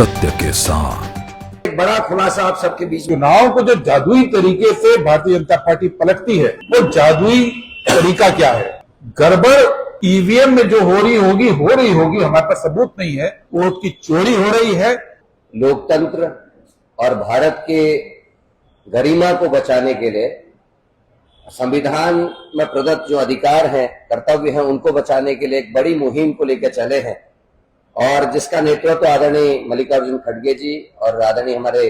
सत्य के साथ। एक बड़ा खुलासा आप सबके बीच में। चुनाव को जो जादुई तरीके से भारतीय जनता पार्टी पलटती है, वो जादुई तरीका क्या है? गड़बड़ ईवीएम में जो हो रही होगी, हमारे पास सबूत नहीं है, वोट की चोरी हो रही है। लोकतंत्र और भारत के गरिमा को बचाने के लिए संविधान में प्रदत्त जो अधिकार हैं, कर्तव्य हैं, उनको बचाने के लिए एक बड़ी मुहिम को लेकर चले हैं और जिसका नेतृत्व आदरणीय मल्लिकार्जुन खड़गे जी और आदरणीय हमारे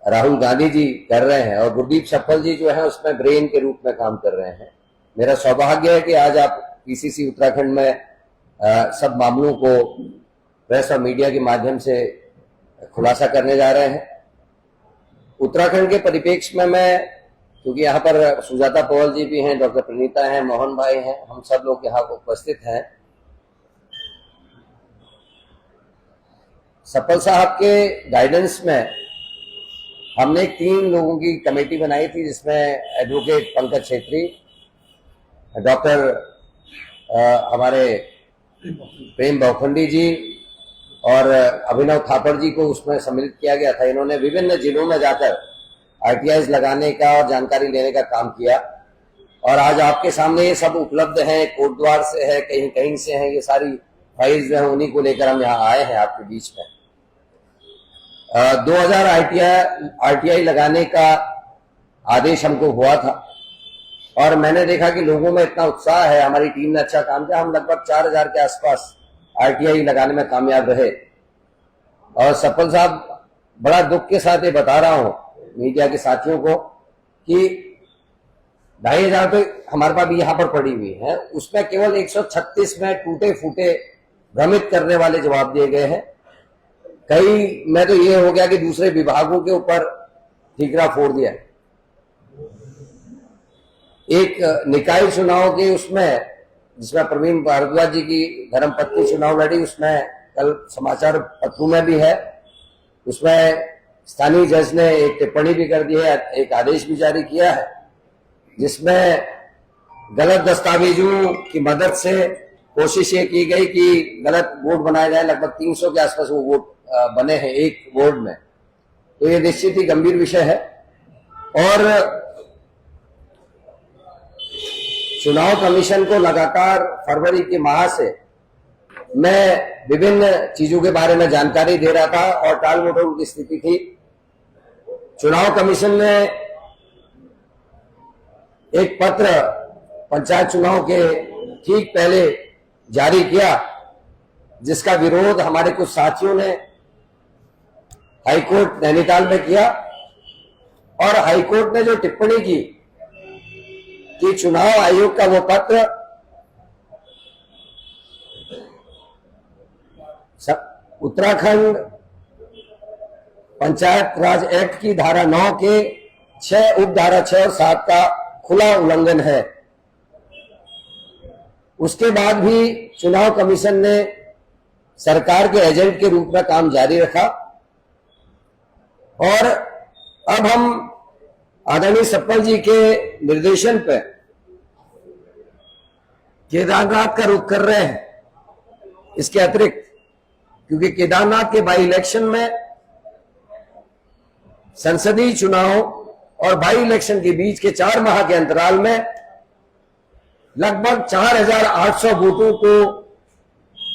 राहुल गांधी जी कर रहे हैं और गुरदीप सप्पल जी जो है उसमें ब्रेन के रूप में काम कर रहे हैं। मेरा सौभाग्य है कि आज आप पीसीसी उत्तराखंड में सब मामलों को प्रेस और मीडिया के माध्यम से खुलासा करने जा रहे हैं। उत्तराखंड के परिप्रेक्ष्य में मैं, क्योंकि यहाँ पर सुजाता पवाल जी भी हैं, डॉक्टर प्रणीता हैं, मोहन भाई हैं, हम सब लोग यहाँ उपस्थित हैं। सप्पल साहब के गाइडेंस में हमने 3 लोगों की कमेटी बनाई थी, जिसमें एडवोकेट पंकज छेत्री, डॉक्टर हमारे प्रेम बहुखंडी जी और अभिनव थापर जी को उसमें सम्मिलित किया गया था। इन्होंने विभिन्न जिलों में जाकर आरटीआईज लगाने का और जानकारी लेने का काम किया और आज आपके सामने ये सब उपलब्ध है। कोटद्वार से है, कहीं कहीं से है, ये सारी फाइल्स जो है उन्हीं को लेकर हम यहाँ आए हैं आपके बीच में। 2000 आरटीआई लगाने का आदेश हमको हुआ था और मैंने देखा कि लोगों में इतना उत्साह है, हमारी टीम ने अच्छा काम किया। हम लगभग 4000 के आसपास आरटीआई लगाने में कामयाब रहे और सप्पल साहब, बड़ा दुख के साथ ये बता रहा हूं मीडिया के साथियों को कि 2500 तो हमारे पास भी यहाँ पर पड़ी हुई है, उसमें केवल 136 में टूटे फूटे भ्रमित करने वाले जवाब दिए गए हैं। कई में तो ये हो गया कि दूसरे विभागों के ऊपर ठीकरा फोड़ दिया। एक निकाय चुनाव के उसमें, जिसमें प्रवीण भारद्वाज जी की धर्मपत्नी चुनाव लड़ी, उसमें कल समाचार पत्रों में भी है, उसमें स्थानीय जज ने एक टिप्पणी भी कर दी है, एक आदेश भी जारी किया है, जिसमें गलत दस्तावेजों की मदद से कोशिश ये की गई कि गलत वोट बनाए जाए। लगभग 300 के आसपास वो वोट बने हैं एक वोट में। तो ये निश्चित ही गंभीर विषय है और चुनाव कमीशन को लगातार फरवरी के माह से मैं विभिन्न चीजों के बारे में जानकारी दे रहा था और टाल मटोल की स्थिति थी। चुनाव कमीशन ने एक पत्र पंचायत चुनाव के ठीक पहले जारी किया, जिसका विरोध हमारे कुछ साथियों ने हाईकोर्ट नैनीताल में किया और हाईकोर्ट ने जो टिप्पणी की कि चुनाव आयोग का वो पत्र उत्तराखंड पंचायत राज एक्ट की धारा 9 के 6 उपधारा 6 और 7 का खुला उल्लंघन है। उसके बाद भी चुनाव कमीशन ने सरकार के एजेंट के रूप में काम जारी रखा और अब हम आदरणीय सप्पल जी के निर्देशन पर केदारनाथ का रुख कर रहे हैं। इसके अतिरिक्त, क्योंकि केदारनाथ के बाई इलेक्शन में संसदीय चुनाव और बाई इलेक्शन के बीच के 4 माह के अंतराल में लगभग 4800 वोटों को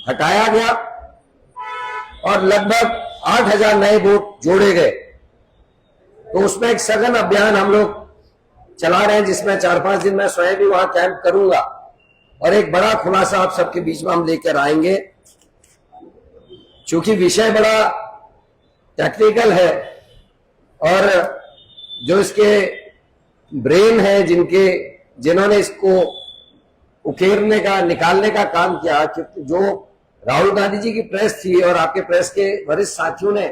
हटाया गया और लगभग 8000 नए वोट जोड़े गए। तो उसमें एक सघन अभियान हम लोग चला रहे हैं, जिसमें 4-5 दिन मैं स्वयं भी वहां कैंप करूंगा और एक बड़ा खुलासा आप सबके बीच में हम लेकर आएंगे। चूंकि विषय बड़ा टेक्निकल है और जो इसके ब्रेन है, जिन्होंने इसको उकेरने का, निकालने का काम किया, जो राहुल गांधी जी की प्रेस थी और आपके प्रेस के वरिष्ठ साथियों ने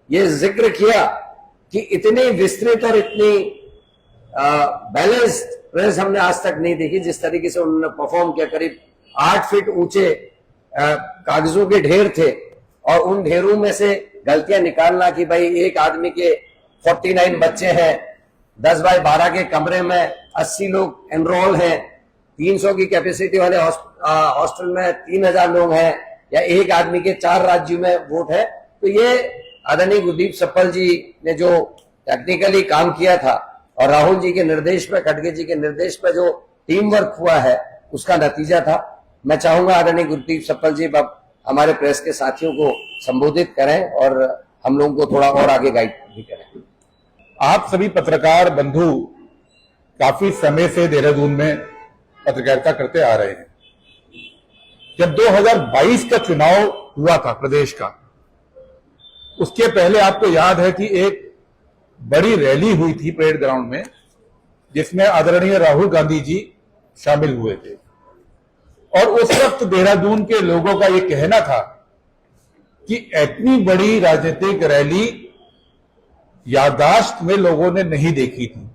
ये जिक्र किया कि इतनी विस्तृत और इतनी बैलेंस्ड प्रेस हमने आज तक नहीं देखी। जिस तरीके से उन्होंने परफॉर्म किया, करीब 8 फीट ऊंचे कागजों के ढेर थे और उन ढेरों में से गलतियां निकालना कि भाई एक आदमी के 49 बच्चे हैं, 10 बाय 12 के कमरे में 80 लोग एनरोल हैं, 300 की कैपेसिटी वाले हॉस्टल में 3000 लोग हैं, या एक आदमी के 4 राज्यों में वोट है। तो ये आदरणीय गुरदीप सप्पल जी ने जो टेक्निकली काम किया था और राहुल जी के निर्देश पर, खड़गे जी के निर्देश पर जो टीम वर्क हुआ है, उसका नतीजा था। मैं चाहूंगा आदरणीय गुरदीप सप्पल जी अब हमारे प्रेस के साथियों को संबोधित करें और हम लोगों को थोड़ा और आगे गाइड भी करें। आप सभी पत्रकार बंधु काफी समय से देहरादून में पत्रकारिता करते आ रहे हैं। जब 2022 का चुनाव हुआ था प्रदेश का, उसके पहले आपको याद है कि एक बड़ी रैली हुई थी परेड ग्राउंड में, जिसमें आदरणीय राहुल गांधी जी शामिल हुए थे। और उस वक्त देहरादून के लोगों का यह कहना था कि इतनी बड़ी राजनीतिक रैली याददाश्त में लोगों ने नहीं देखी थी।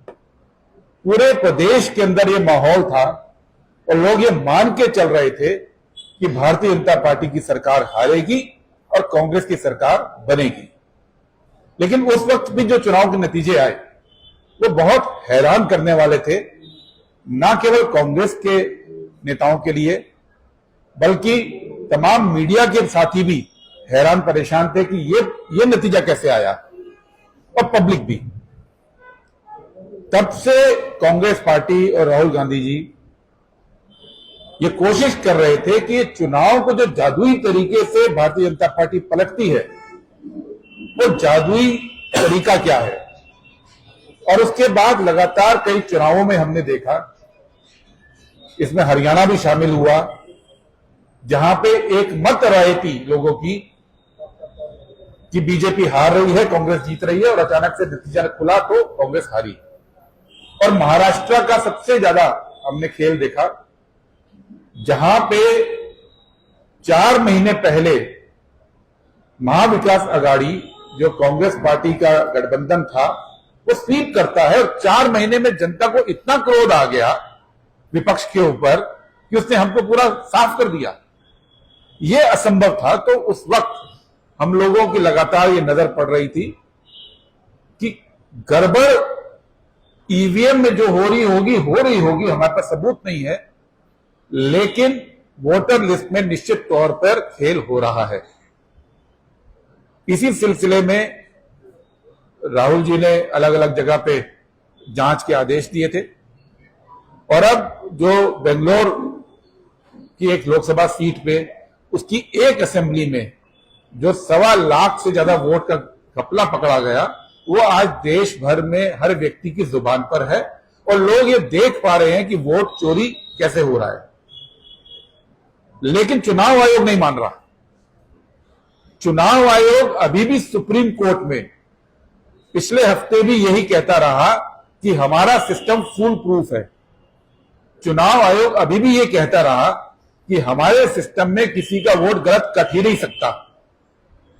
पूरे प्रदेश के अंदर यह माहौल था और लोग ये मान के चल रहे थे कि भारतीय जनता पार्टी की सरकार हारेगी और कांग्रेस की सरकार बनेगी। लेकिन उस वक्त भी जो चुनाव के नतीजे आए वो बहुत हैरान करने वाले थे, ना केवल कांग्रेस के नेताओं के लिए बल्कि तमाम मीडिया के साथी भी हैरान परेशान थे कि ये नतीजा कैसे आया, और पब्लिक भी। तब से कांग्रेस पार्टी और राहुल गांधी जी ये कोशिश कर रहे थे कि चुनाव को जो जादुई तरीके से भारतीय जनता पार्टी पलटती है, वो जादुई तरीका क्या है। और उसके बाद लगातार कई चुनावों में हमने देखा, इसमें हरियाणा भी शामिल हुआ, जहां पे एक मत राय थी लोगों की कि बीजेपी हार रही है, कांग्रेस जीत रही है, और अचानक से नतीजा खुला तो कांग्रेस हारी। और महाराष्ट्र का सबसे ज्यादा हमने खेल देखा, जहां पे 4 महीने पहले महाविकास आघाड़ी जो कांग्रेस पार्टी का गठबंधन था वो स्वीप करता है, और 4 महीने में जनता को इतना क्रोध आ गया विपक्ष के ऊपर कि उसने हमको पूरा साफ कर दिया। ये असंभव था। तो उस वक्त हम लोगों की लगातार ये नजर पड़ रही थी कि गड़बड़ ईवीएम में जो हो रही होगी, हमारे पास सबूत नहीं है, लेकिन वोटर लिस्ट में निश्चित तौर पर खेल हो रहा है। इसी सिलसिले में राहुल जी ने अलग अलग जगह पे जांच के आदेश दिए थे, और अब जो बेंगलोर की एक लोकसभा सीट पे उसकी एक असेंबली में जो 1.25 लाख से ज्यादा वोट का घपला पकड़ा गया, वो आज देश भर में हर व्यक्ति की जुबान पर है, और लोग ये देख पा रहे हैं कि वोट चोरी कैसे हो रहा है। लेकिन चुनाव आयोग नहीं मान रहा। चुनाव आयोग अभी भी सुप्रीम कोर्ट में पिछले हफ्ते भी यही कहता रहा कि हमारा सिस्टम फूल प्रूफ है। चुनाव आयोग अभी भी यह कहता रहा कि हमारे सिस्टम में किसी का वोट गलत कट ही नहीं सकता।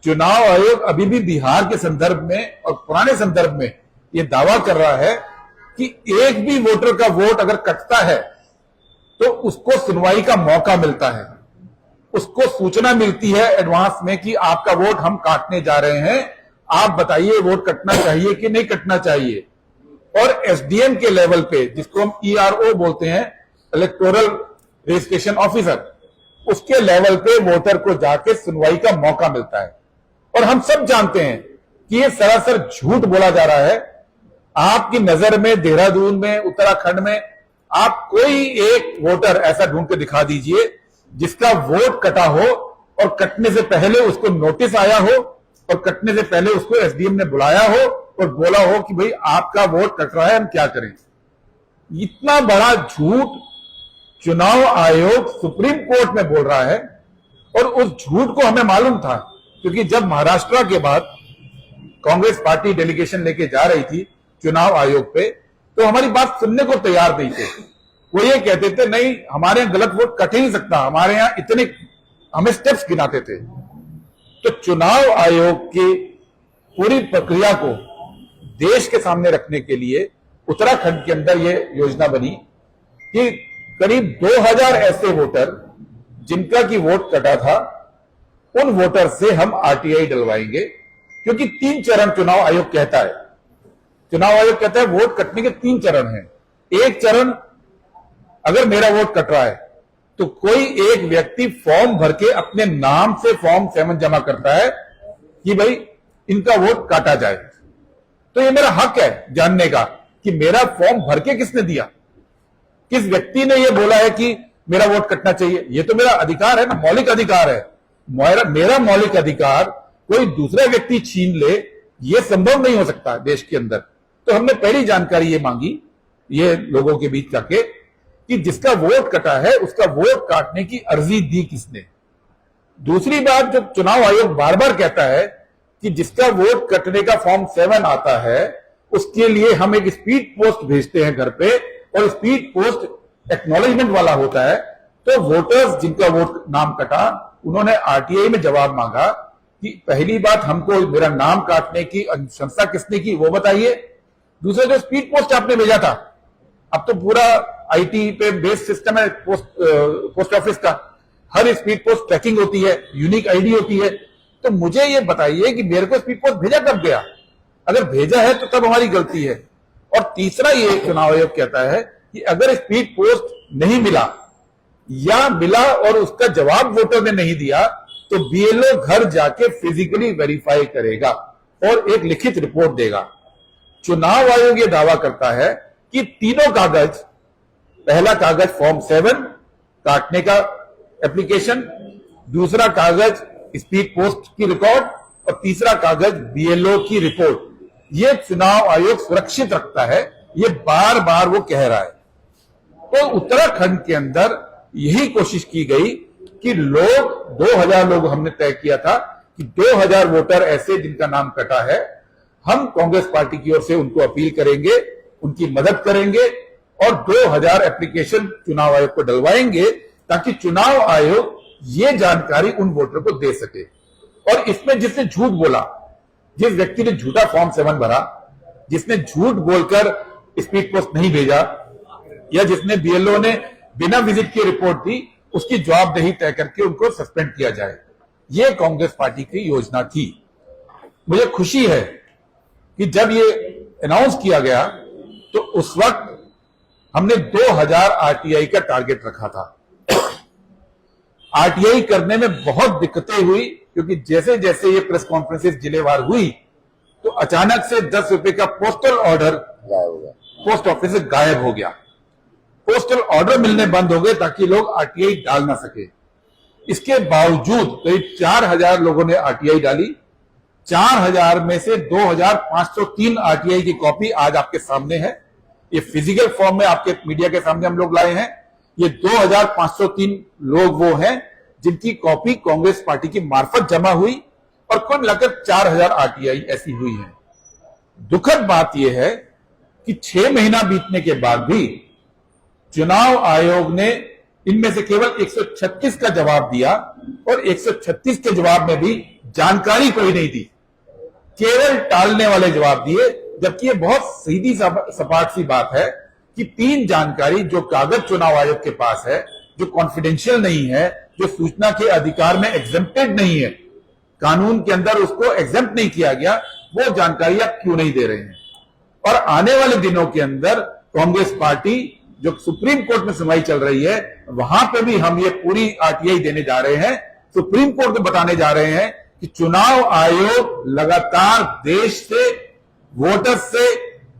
चुनाव आयोग अभी भी बिहार के संदर्भ में और पुराने संदर्भ में यह दावा कर रहा है कि एक भी वोटर का वोट अगर कटता है तो उसको सुनवाई का मौका मिलता है, उसको सूचना मिलती है एडवांस में कि आपका वोट हम काटने जा रहे हैं, आप बताइए वोट कटना चाहिए कि नहीं कटना चाहिए। और एसडीएम के लेवल पे, जिसको हम ईआरओ बोलते हैं, इलेक्टोरल रजिस्ट्रेशन ऑफिसर, उसके लेवल पे वोटर को जाके सुनवाई का मौका मिलता है। और हम सब जानते हैं कि ये सरासर झूठ बोला जा रहा है। आपकी नजर में देहरादून में, उत्तराखंड में आप कोई एक वोटर ऐसा ढूंढ के दिखा दीजिए जिसका वोट कटा हो और कटने से पहले उसको नोटिस आया हो और कटने से पहले उसको एसडीएम ने बुलाया हो और बोला हो कि भाई आपका वोट कट रहा है, हम क्या करें। इतना बड़ा झूठ चुनाव आयोग सुप्रीम कोर्ट में बोल रहा है, और उस झूठ को हमें मालूम था, क्योंकि जब महाराष्ट्र के बाद कांग्रेस पार्टी डेलीगेशन लेके जा रही थी चुनाव आयोग पे, तो हमारी बात सुनने को तैयार नहीं थे। वो ये कहते थे नहीं, हमारे यहां गलत वोट कट ही नहीं सकता, हमारे यहां इतने, हमें स्टेप्स गिनाते थे। तो चुनाव आयोग की पूरी प्रक्रिया को देश के सामने रखने के लिए उत्तराखंड के अंदर यह योजना बनी कि करीब 2000 ऐसे वोटर जिनका की वोट कटा था, उन वोटर से हम आरटीआई डलवाएंगे, क्योंकि 3 चरण चुनाव आयोग कहता है। चुनाव आयोग कहता है वोट कटने के 3 चरण हैं। एक चरण, अगर मेरा वोट कट रहा है तो कोई एक व्यक्ति फॉर्म भर के अपने नाम से फॉर्म 7 जमा करता है कि भाई इनका वोट काटा जाए। तो ये मेरा हक है जानने का कि मेरा फॉर्म भर के किसने दिया, किस व्यक्ति ने ये बोला है कि मेरा वोट कटना चाहिए। ये तो मेरा अधिकार है ना, मौलिक अधिकार है। मेरा मौलिक अधिकार कोई दूसरा व्यक्ति छीन ले, ये संभव नहीं हो सकता देश के अंदर। तो हमने पहली जानकारी ये मांगी ये लोगों के बीच जाके कि जिसका वोट कटा है उसका वोट काटने की अर्जी दी किसने। दूसरी बात, जो चुनाव आयोग बार बार कहता है कि जिसका वोट कटने का फॉर्म 7 आता है उसके लिए हम एक स्पीड पोस्ट भेजते हैं घर पे, और स्पीड पोस्ट एक्नॉलेजमेंट वाला होता है। तो वोटर्स जिनका वोट नाम कटा उन्होंने आरटीआई में जवाब मांगा कि पहली बात हमको मेरा नाम काटने की अनुशंसा किसने की वो बताइए। दूसरा, जो स्पीड पोस्ट आपने भेजा था, अब तो पूरा आईटी पे बेस्ड सिस्टम है पोस्ट ऑफिस का, हर स्पीड पोस्ट ट्रैकिंग होती है, यूनिक आईडी होती है। तो मुझे ये बताइए कि मेरे को स्पीड पोस्ट भेजा कब गया, अगर भेजा है तो तब हमारी गलती है। और तीसरा, ये चुनाव आयोग कहता है कि अगर स्पीड पोस्ट नहीं मिला या मिला और उसका जवाब वोटर ने नहीं दिया तो बीएलओ घर जाके फिजिकली वेरीफाई करेगा और एक लिखित रिपोर्ट देगा। चुनाव आयोग ये दावा करता है कि तीनों कागज, पहला कागज फॉर्म 7 काटने का एप्लीकेशन, दूसरा कागज स्पीड पोस्ट की रिकॉर्ड और तीसरा कागज बीएलओ की रिपोर्ट, ये चुनाव आयोग सुरक्षित रखता है। ये बार बार वो कह रहा है। तो उत्तराखंड के अंदर यही कोशिश की गई कि लोग 2000 लोग हमने तय किया था कि 2000 वोटर ऐसे जिनका नाम कटा है, हम कांग्रेस पार्टी की ओर से उनको अपील करेंगे, उनकी मदद करेंगे और 2000 एप्लीकेशन चुनाव आयोग को डलवाएंगे ताकि चुनाव आयोग ये जानकारी उन वोटर को दे सके। और इसमें जिसने झूठ बोला, जिस व्यक्ति ने झूठा फॉर्म 7 भरा, जिसने झूठ बोलकर स्पीड पोस्ट नहीं भेजा या जिसने बीएलओ ने बिना विजिट की रिपोर्ट दी, उसकी जवाबदेही तय करके उनको सस्पेंड किया जाए। यह कांग्रेस पार्टी की योजना थी। मुझे खुशी है कि जब ये अनाउंस किया गया तो उस वक्त हमने 2000 आरटीआई का टारगेट रखा था। आरटीआई करने में बहुत दिक्कतें हुई क्योंकि जैसे जैसे ये प्रेस कॉन्फ्रेंसेस जिलेवार हुई तो अचानक से 10 रुपए का पोस्टल ऑर्डर पोस्ट ऑफिस से गायब हो गया। पोस्टल ऑर्डर मिलने बंद हो गए ताकि लोग आरटीआई डाल ना सके। इसके बावजूद करीब 4000 लोगों ने आरटीआई डाली। 4000 में से 2503 आरटीआई की कॉपी आज आपके सामने है। ये फिजिकल फॉर्म में आपके मीडिया के सामने हम लोग लाए हैं। ये 2503 लोग वो हैं जिनकी कॉपी कांग्रेस पार्टी की मार्फत जमा हुई और कुल मिलाकर 4000 आरटीआई ऐसी हुई है। दुखद बात यह है कि 6 महीना बीतने के बाद भी चुनाव आयोग ने इनमें से केवल 136 का जवाब दिया और 136 के जवाब में भी जानकारी कोई नहीं दी, केवल टालने वाले जवाब दिए। जबकि ये बहुत सीधी सपाट सी बात है कि 3 जानकारी जो कागज चुनाव आयोग के पास है, जो कॉन्फिडेंशियल नहीं है, जो सूचना के अधिकार में एग्जेम्प्टेड नहीं है, कानून के अंदर उसको एग्जेम्प्ट नहीं किया गया, वो जानकारी आप क्यों नहीं दे रहे हैं। और आने वाले दिनों के अंदर कांग्रेस पार्टी जो सुप्रीम कोर्ट में सुनवाई चल रही है वहां पे भी हम ये पूरी आरटीआई देने जा रहे हैं। सुप्रीम कोर्ट में बताने जा रहे हैं कि चुनाव आयोग लगातार देश से, वोटर्स से,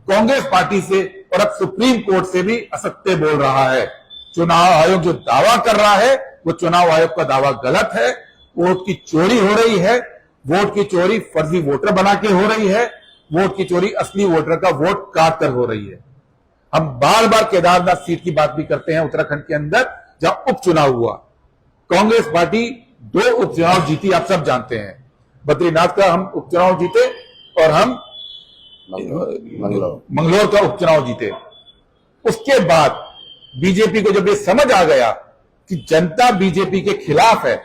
कांग्रेस पार्टी से और अब सुप्रीम कोर्ट से भी असत्य बोल रहा है। चुनाव आयोग जो दावा कर रहा है वो चुनाव आयोग का दावा गलत है। वोट की चोरी हो रही है, वोट की चोरी फर्जी वोटर बना के हो रही है, वोट की चोरी असली वोटर का वोट काट कर हो रही है। हम बार बार केदारनाथ सीट की बात भी करते हैं उत्तराखंड के अंदर जहां उपचुनाव हुआ। कांग्रेस पार्टी 2 उपचुनाव जीती, आप सब जानते हैं। बद्रीनाथ का हम उपचुनाव जीते और हम मंगलौर का उपचुनाव जीते। उसके बाद बीजेपी को जब ये समझ आ गया कि जनता बीजेपी के खिलाफ है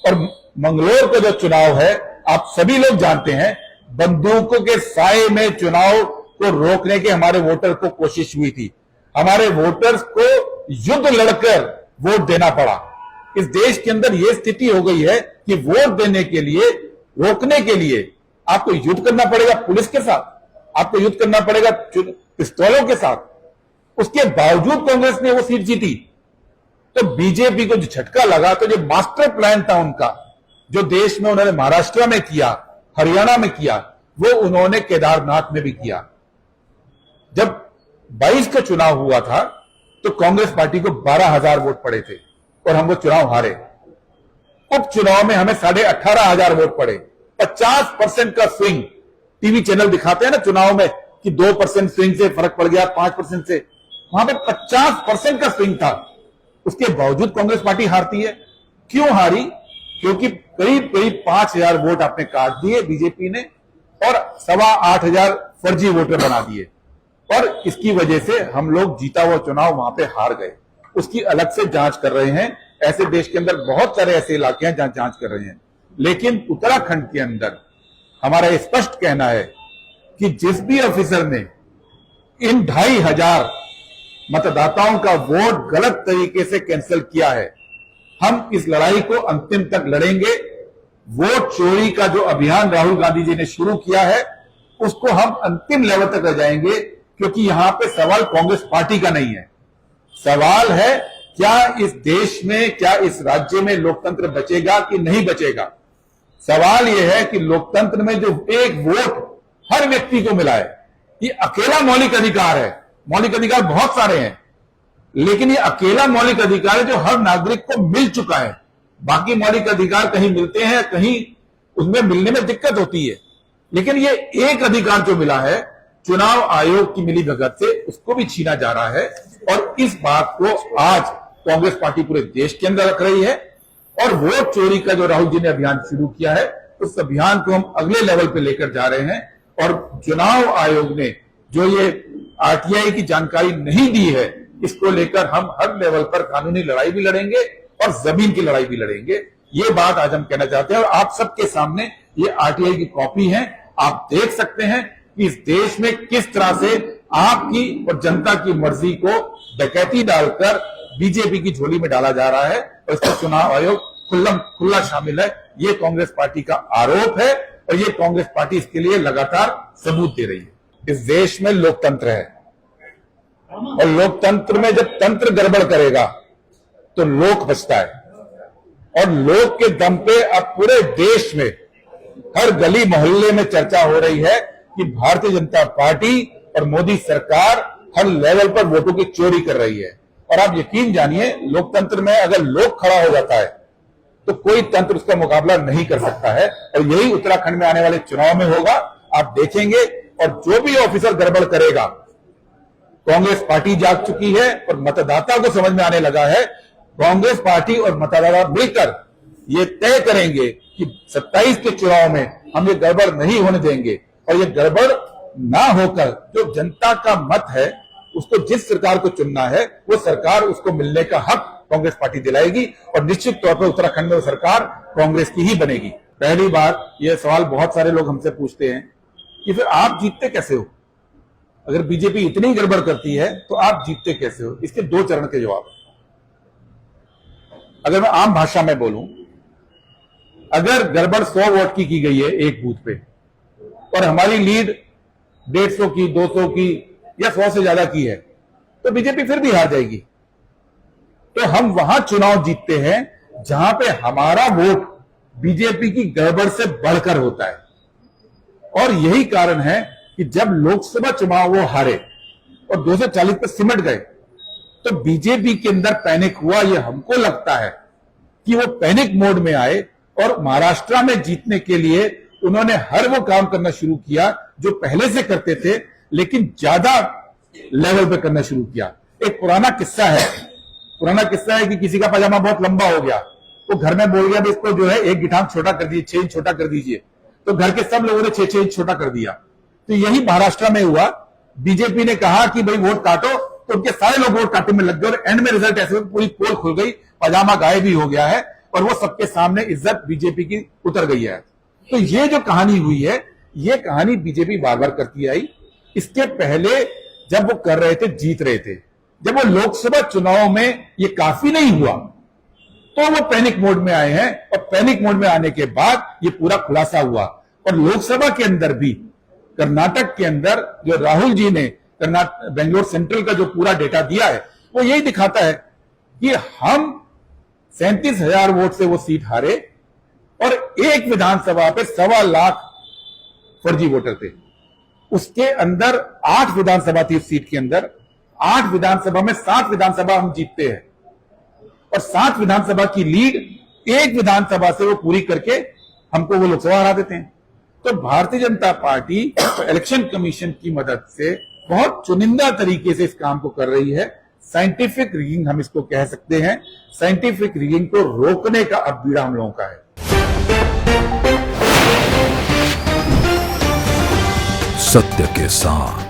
और मंगलौर का जो चुनाव है आप सभी लोग जानते हैं, बंदूकों के साए में चुनाव को रोकने की हमारे वोटर को कोशिश हुई थी। हमारे वोटर्स को युद्ध लड़कर वोट देना पड़ा। इस देश के अंदर यह स्थिति हो गई है कि वोट देने के लिए, रोकने के लिए आपको युद्ध करना पड़ेगा पुलिस के साथ, आपको युद्ध करना पड़ेगा पिस्तौलों के साथ। उसके बावजूद कांग्रेस ने वो सीट जीती। तो बीजेपी को जो झटका लगा, तो जो मास्टर प्लान था उनका, जो देश में उन्होंने महाराष्ट्र में किया, हरियाणा में किया वो उन्होंने केदारनाथ में भी किया। जब 22 का चुनाव हुआ था तो कांग्रेस पार्टी को 12,000 वोट पड़े थे और हम वो चुनाव हारे। उपचुनाव में हमें 18,500 वोट पड़े। 50% का स्विंग, टीवी चैनल दिखाते हैं ना चुनाव में कि 2% स्विंग से फर्क पड़ गया, 5% से, वहां पे 50% का स्विंग था। उसके बावजूद कांग्रेस पार्टी हारती है। क्यों हारी? क्योंकि करीब करीब 5,000 वोट आपने काट दिए बीजेपी ने और 8,25,000 फर्जी वोटर बना दिए, और इसकी वजह से हम लोग जीता हुआ चुनाव वहां पे हार गए। उसकी अलग से जांच कर रहे हैं। ऐसे देश के अंदर बहुत सारे ऐसे इलाके हैं जहां जांच कर रहे हैं, लेकिन उत्तराखंड के अंदर हमारा स्पष्ट कहना है कि जिस भी ऑफिसर ने इन 2,500 मतदाताओं का वोट गलत तरीके से कैंसिल किया है, हम इस लड़ाई को अंतिम तक लड़ेंगे। वोट चोरी का जो अभियान राहुल गांधी जी ने शुरू किया है उसको हम अंतिम लेवल तक ले जाएंगे, क्योंकि यहां पे सवाल कांग्रेस पार्टी का नहीं है। सवाल है क्या इस देश में, क्या इस राज्य में लोकतंत्र बचेगा कि नहीं बचेगा। सवाल यह है कि लोकतंत्र में जो एक वोट हर व्यक्ति को मिला है, ये अकेला मौलिक अधिकार है। मौलिक अधिकार बहुत सारे हैं, लेकिन ये अकेला मौलिक अधिकार है जो हर नागरिक को मिल चुका है। बाकी मौलिक अधिकार कहीं मिलते हैं, कहीं उसमें मिलने में दिक्कत होती है, लेकिन ये एक अधिकार जो मिला है चुनाव आयोग की मिलीभगत से, उसको भी छीना जा रहा है। और इस बात को आज कांग्रेस पार्टी पूरे देश के अंदर रख रही है। और वोट चोरी का जो राहुल जी ने अभियान शुरू किया है, उस अभियान को हम अगले लेवल पे लेकर जा रहे हैं। और चुनाव आयोग ने जो ये आरटीआई की जानकारी नहीं दी है, इसको लेकर हम हर लेवल पर कानूनी लड़ाई भी लड़ेंगे और जमीन की लड़ाई भी लड़ेंगे। ये बात आज हम कहना चाहते हैं। और आप सबके सामने ये आरटीआई की कॉपी है, आप देख सकते हैं कि इस देश में किस तरह से आपकी और जनता की मर्जी को डकैती डालकर बीजेपी की झोली में डाला जा रहा है, और इसका चुनाव आयोग खुला शामिल है। ये कांग्रेस पार्टी का आरोप है और ये कांग्रेस पार्टी इसके लिए लगातार सबूत दे रही है। इस देश में लोकतंत्र है, और लोकतंत्र में जब तंत्र गड़बड़ करेगा तो लोक बचता है। और लोक के दम पे अब पूरे देश में हर गली मोहल्ले में चर्चा हो रही है कि भारतीय जनता पार्टी और मोदी सरकार हर लेवल पर वोटों की चोरी कर रही है। और आप यकीन जानिए, लोकतंत्र में अगर लोक खड़ा हो जाता है तो कोई तंत्र उसका मुकाबला नहीं कर सकता है। और यही उत्तराखंड में आने वाले चुनाव में होगा, आप देखेंगे। और जो भी ऑफिसर गड़बड़ करेगा, कांग्रेस पार्टी जाग चुकी है और मतदाता को समझ में आने लगा है। कांग्रेस पार्टी और मतदाता मिलकर ये तय करेंगे कि 27 के चुनाव में हम ये गड़बड़ नहीं होने देंगे। और ये गड़बड़ ना होकर जो जनता का मत है, उसको जिस सरकार को चुनना है वो सरकार उसको मिलने का हक कांग्रेस पार्टी दिलाएगी। और निश्चित तौर पर उत्तराखंड में वो सरकार कांग्रेस की ही बनेगी। पहली बात, ये सवाल बहुत सारे लोग हमसे पूछते हैं कि फिर आप जीतते कैसे हो? अगर बीजेपी इतनी गड़बड़ करती है तो आप जीतते कैसे हो? इसके 2 चरण के जवाब। अगर मैं आम भाषा में बोलूं, अगर गड़बड़ 100 वोट की गई है एक बूथ पे और हमारी लीड 150 की, 200 की या 100 से ज्यादा की है, तो बीजेपी फिर भी हार जाएगी। तो हम वहां चुनाव जीतते हैं जहां पे हमारा वोट बीजेपी की गड़बड़ से बढ़कर होता है। और यही कारण है कि जब लोकसभा चुनाव वो हारे और 240 पे सिमट गए, तो बीजेपी के अंदर पैनिक हुआ। ये हमको लगता है कि वो पैनिक मोड में आए और महाराष्ट्र में जीतने के लिए उन्होंने हर वो काम करना शुरू किया जो पहले से करते थे, लेकिन ज्यादा लेवल पे करना शुरू किया। एक पुराना किस्सा है कि किसी का पजामा बहुत लंबा हो गया, वो घर में बोल गया इसको जो है 1 गिठाम छोटा कर दीजिए, 6 इंच छोटा कर दीजिए। तो घर के सब लोगों ने 6-6 इंच छोटा कर दिया। तो यही महाराष्ट्र में हुआ। बीजेपी ने कहा कि भाई वोट काटो, तो उनके सारे लोग वोट काटने में लग गए और एंड में रिजल्ट ऐसे पूरी पोल खुल गई, पजामा गायब भी हो गया है और वो सबके सामने इज्जत बीजेपी की उतर गई है। तो ये जो कहानी हुई है, ये कहानी बीजेपी बार बार करती आई। इसके पहले जब वो कर रहे थे, जीत रहे थे, जब वो लोकसभा चुनाव में ये काफी नहीं हुआ तो वो पैनिक मोड में आए हैं। और पैनिक मोड में आने के बाद ये पूरा खुलासा हुआ। और लोकसभा के अंदर भी, कर्नाटक के अंदर जो राहुल जी ने बेंगलोर सेंट्रल का जो पूरा डेटा दिया है, वो यही दिखाता है कि हम 37,000 वोट से वो सीट हारे और एक विधानसभा पे 1.25 लाख फर्जी वोटर थे। उसके अंदर 8 विधानसभा थी, इस सीट के अंदर 8 विधानसभा में 7 विधानसभा हम जीतते हैं और 7 विधानसभा की लीड एक विधानसभा से वो पूरी करके हमको वो लोकसभा हरा देते हैं। तो Bharatiya Janata party election commission की मदद से बहुत चुनिंदा तरीके से इस काम को कर रही है। साइंटिफिक रिगिंग हम इसको कह सकते हैं। साइंटिफिक रिगिंग को रोकने का अब बीड़ा हम लोगों का है। सत्य के साथ